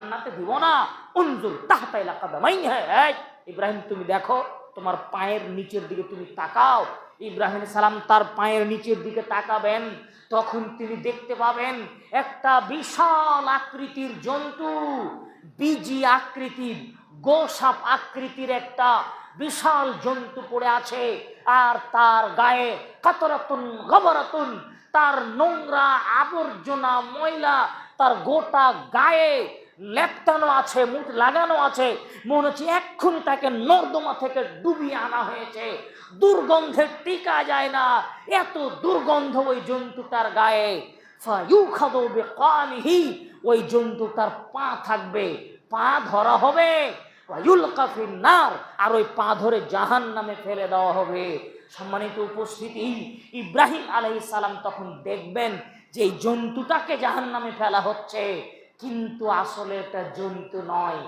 জান্নাতে দিব না। উনজুর তাহতা ইলা কাদামাইহি, ইব্রাহিম তুমি দেখো, তোমার পায়ের নিচের দিকে তুমি তাকাও। ইব্রাহিম সালাম তার পায়ের নিচের দিকে তাকাবেন, তখন তিনি দেখতে পাবেন একটা বিশাল আকৃতির জন্তু, বিজি আকৃতির, গোসাপ আকৃতির একটা বিশাল জন্তু পড়ে আছে। আর তার গায়ে কাতরাতুন গবরাতুন, তার নোংরা আবর্জনা ময়লা তার গোটা গায়ে লেপটানো আছে, মুখ লাগানো আছে। মনে হচ্ছে এক্ষুনি তাকে নর্দমা থেকে ডুবিয়ে আনা হয়েছে। দুর্গন্ধে টিকা যায় না, এত দুর্গন্ধ ওই জন্তুটার গায়ে। ফায়ুখাযু বিকানিহি, ওই জন্তুটার পা থাকবে, পা ধরা হবে। ওয়ায়ুলকা ফিন্নার, আর ওই পা ধরে জাহান্নামে ফেলে দেওয়া হবে। সম্মানিত উপস্থিতি, ইব্রাহিম আলাইহিস সালাম তখন দেখবেন যে এই জন্তুটাকে জাহান্নামে ফেলা হচ্ছে, কিন্তু আসলে এটা জন্তু নয়।